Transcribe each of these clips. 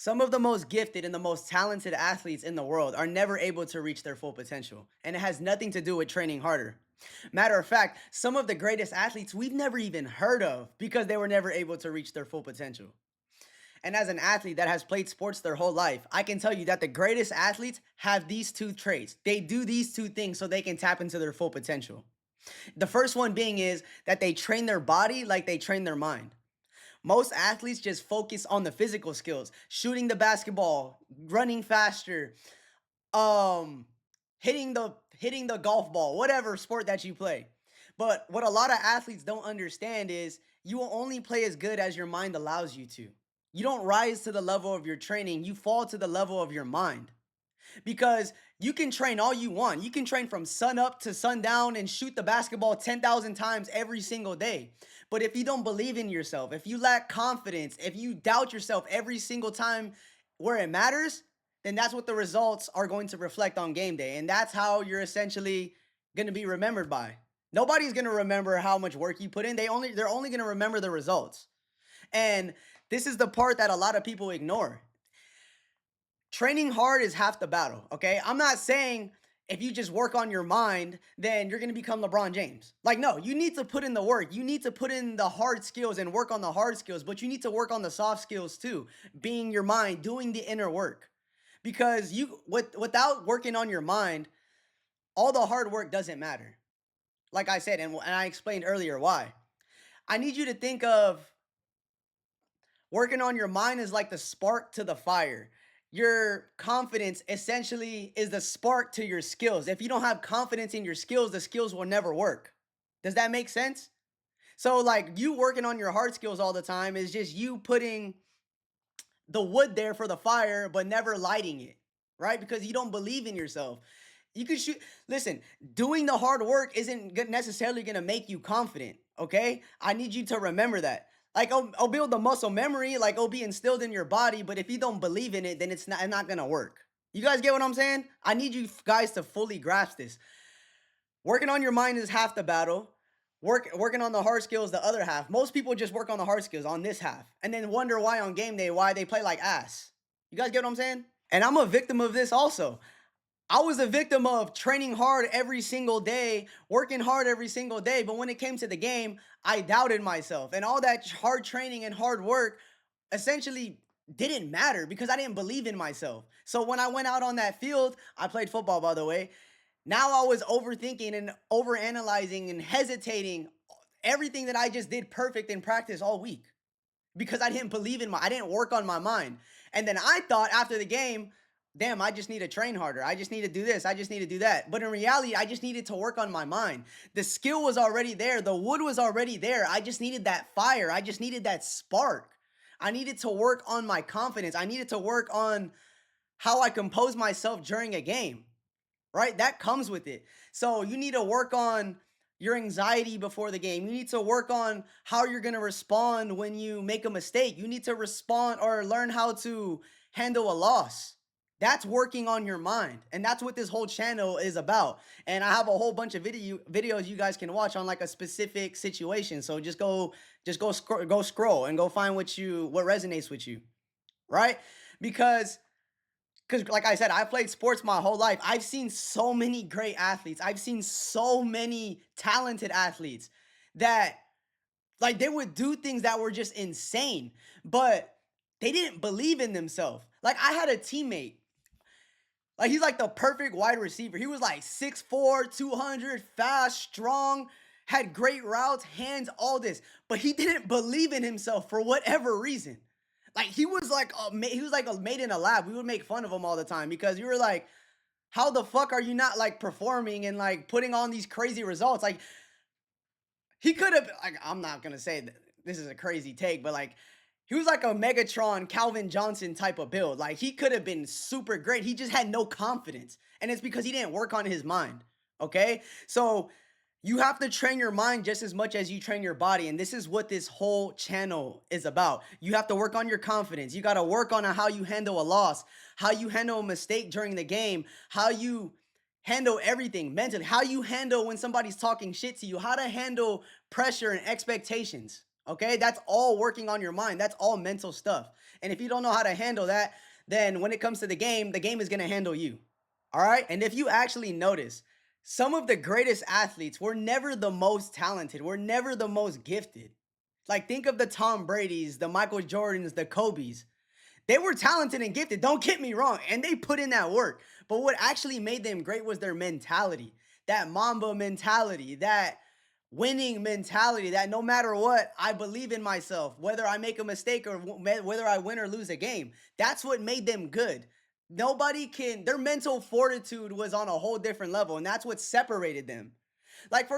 Some of the most gifted and the most talented athletes in the world are never able to reach their full potential, and it has nothing to do with training harder. Matter of fact, some of the greatest athletes we've never even heard of because they were never able to reach their full potential. And as an athlete that has played sports their whole life, I can tell you that the greatest athletes have these two traits. They do these two things so they can tap into their full potential. The first one being is that they train their body like they train their mind. Most athletes just focus on the physical skills, shooting the basketball, running faster, um hitting the golf ball, whatever sport that you play. But what a lot of athletes don't understand is you will only play as good as your mind allows you to. You don't rise to the level of your training, you fall to the level of your mind. Because you can train all you want. You can train from sun up to sundown and shoot the basketball 10,000 times every single day. But if you don't believe in yourself, if you lack confidence, if you doubt yourself every single time where it matters, then that's what the results are going to reflect on game day. And that's how you're essentially going to be remembered by. Nobody's going to remember how much work you put in. They're only going to remember the results. And this is the part that a lot of people ignore. Training hard is half the battle, okay? I'm not saying if you just work on your mind, then you're gonna become LeBron James. Like, no, you need to put in the work. You need to put in the hard skills and work on the hard skills, but you need to work on the soft skills too, being your mind, doing the inner work. Because without working on your mind, all the hard work doesn't matter. Like I said, and I explained earlier why. I need you to think of working on your mind is like the spark to the fire. Your confidence essentially is the spark to your skills. If you don't have confidence in your skills, the skills will never work. Does that make sense? So, like, you working on your hard skills all the time is just you putting the wood there for the fire, but never lighting it, right? Because you don't believe in yourself. You can shoot. Listen, doing the hard work isn't necessarily going to make you confident. Okay. I need you to remember that. Like, I'll build the muscle memory, like, it'll be instilled in your body. But if you don't believe in it, then it's not going to work. You guys get what I'm saying? I need you guys to fully grasp this. Working on your mind is half the battle. Working on the hard skills the other half. Most people just work on the hard skills on this half and then wonder why on game day why they play like ass. You guys get what I'm saying? And I'm a victim of this also. I was a victim of training hard every single day, working hard every single day, but when it came to the game, I doubted myself. And all that hard training and hard work essentially didn't matter because I didn't believe in myself. So when I went out on that field, I played football by the way. Now I was overthinking and overanalyzing and hesitating everything that I just did perfect in practice all week because I didn't work on my mind. And then I thought after the game, damn, I just need to train harder. I just need to do this. I just need to do that. But in reality, I just needed to work on my mind. The skill was already there. The wood was already there. I just needed that fire. I just needed that spark. I needed to work on my confidence. I needed to work on how I compose myself during a game, right? That comes with it. So you need to work on your anxiety before the game. You need to work on how you're going to respond when you make a mistake. You need to respond or learn how to handle a loss. That's working on your mind. And that's what this whole channel is about. And I have a whole bunch of videos you guys can watch on like a specific situation. So go scroll and go find what resonates with you, right? Because like I said, I played sports my whole life. I've seen so many great athletes. I've seen so many talented athletes that like they would do things that were just insane, but they didn't believe in themselves. Like I had a teammate, like he's like the perfect wide receiver. He was like 6'4", 200, fast, strong, had great routes, hands, all this, but he didn't believe in himself for whatever reason. Like he was like a made in a lab. We would make fun of him all the time because you were like, how the fuck are you not like performing and like putting on these crazy results? Like he could have like I'm not gonna say that this is a crazy take, but like he was like a Megatron, Calvin Johnson type of build. Like he could have been super great. He just had no confidence, and it's because he didn't work on his mind. Okay, so you have to train your mind just as much as you train your body. And this is what this whole channel is about. You have to work on your confidence. You got to work on how you handle a loss, how you handle a mistake during the game, how you handle everything mentally, how you handle when somebody's talking shit to you, how to handle pressure and expectations. Okay, that's all working on your mind. That's all mental stuff. And if you don't know how to handle that, then when it comes to the game is going to handle you. All right. And if you actually notice, some of the greatest athletes were never the most talented, were never the most gifted. Like, think of the Tom Brady's, the Michael Jordans, the Kobe's. They were talented and gifted, don't get me wrong, and they put in that work. But what actually made them great was their mentality. That Mamba mentality, that winning mentality, that no matter what, I believe in myself, whether I make a mistake or whether I win or lose a game. That's what made them good. Nobody can, their mental fortitude was on a whole different level, and that's what separated them. Like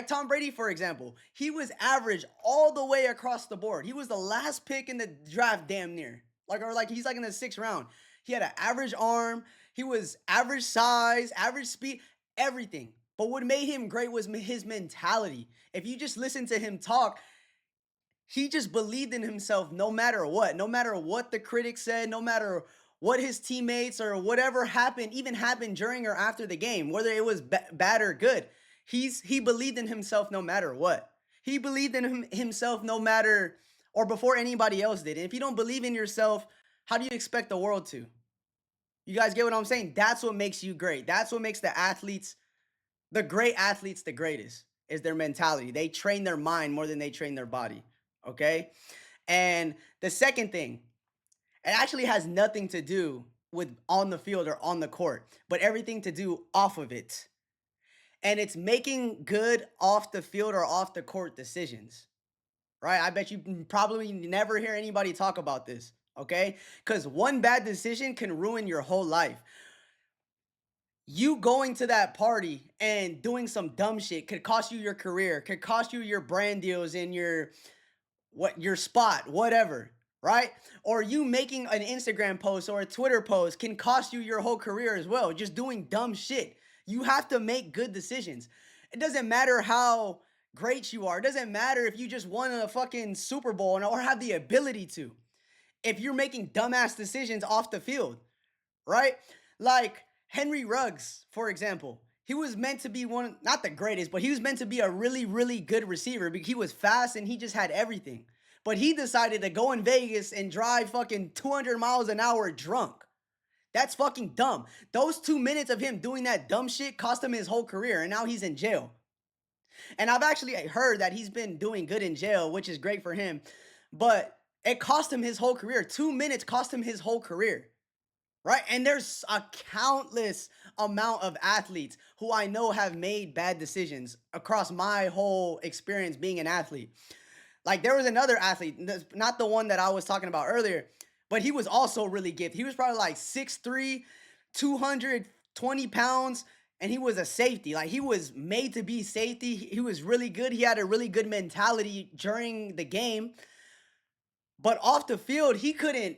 Tom Brady, for example, he was average all the way across the board. He was the last pick in the draft, damn near. Like he's like in the sixth round. He had an average arm. He was average size, average speed, everything. But what made him great was his mentality. If you just listen to him talk, he just believed in himself no matter what the critics said, no matter what his teammates or whatever happened, even happened during or after the game, whether it was bad or good. He believed in himself no matter what. He believed in himself no matter or before anybody else did. And if you don't believe in yourself, how do you expect the world to? You guys get what I'm saying? That's what makes you great. That's what makes the great athletes, the greatest is their mentality. They train their mind more than they train their body. Okay. And the second thing, it actually has nothing to do with on the field or on the court, but everything to do off of it. And it's making good off the field or off the court decisions, right? I bet you probably never hear anybody talk about this, okay? Because one bad decision can ruin your whole life. You going to that party and doing some dumb shit could cost you your career, could cost you your brand deals and your spot, whatever, right? Or you making an Instagram post or a Twitter post can cost you your whole career as well, just doing dumb shit. You have to make good decisions. It doesn't matter how great you are. It doesn't matter if you just won a fucking Super Bowl or have the ability to. If you're making dumbass decisions off the field, right? Like Henry Ruggs, for example. He was meant to be one, not the greatest, but he was meant to be a really, really good receiver because he was fast and he just had everything. But he decided to go in Vegas and drive fucking 200 miles an hour drunk. That's fucking dumb. Those 2 minutes of him doing that dumb shit cost him his whole career, and now he's in jail. And I've actually heard that he's been doing good in jail, which is great for him. But it cost him his whole career. 2 minutes cost him his whole career. Right? And there's a countless amount of athletes who I know have made bad decisions across my whole experience being an athlete. Like there was another athlete, not the one that I was talking about earlier, but he was also really gifted. He was probably like 6'3", 220 pounds, and he was a safety. Like he was made to be safety. He was really good. He had a really good mentality during the game. But off the field, he couldn't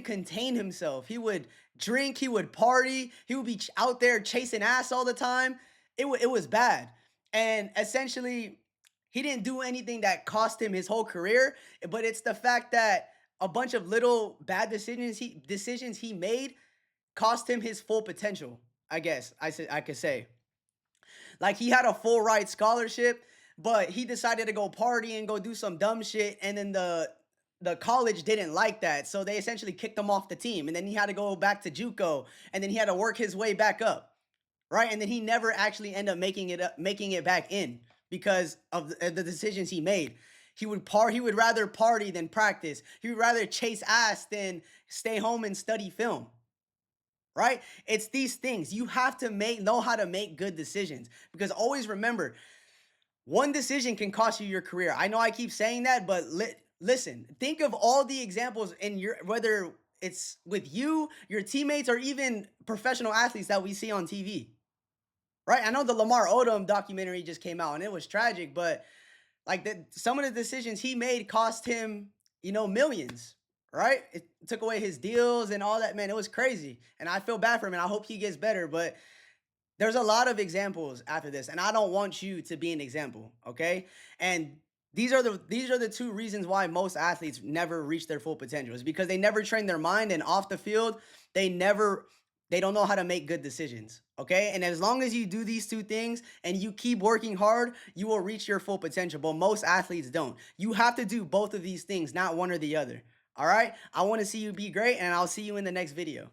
contain himself. He would drink, he would party, he would be out there chasing ass all the time. It was bad. And essentially, he didn't do anything that cost him his whole career, but it's the fact that a bunch of little bad decisions he made cost him his full potential. I guess I could say. Like he had a full ride scholarship, but he decided to go party and go do some dumb shit, and then the college didn't like that, so they essentially kicked him off the team, and then he had to go back to JUCO, and then he had to work his way back up, right? And then he never actually ended up making it back in because of the decisions he made. He would rather party than practice. He would rather chase ass than stay home and study film. Right? It's these things. You have to know how to make good decisions because always remember, one decision can cost you your career. I know I keep saying that, but listen, think of all the examples in whether it's with you, your teammates, or even professional athletes that we see on TV. Right? I know the Lamar Odom documentary just came out and it was tragic, but like some of the decisions he made cost him, millions. Right? It took away his deals and all that. Man, it was crazy. And I feel bad for him and I hope he gets better. But there's a lot of examples after this. And I don't want you to be an example. Okay. And these are the two reasons why most athletes never reach their full potential is because they never train their mind and off the field, they never They don't know how to make good decisions. Okay. And as long as you do these two things and you keep working hard, you will reach your full potential. But most athletes don't. You have to do both of these things, not one or the other. All right. I want to see you be great, and I'll see you in the next video.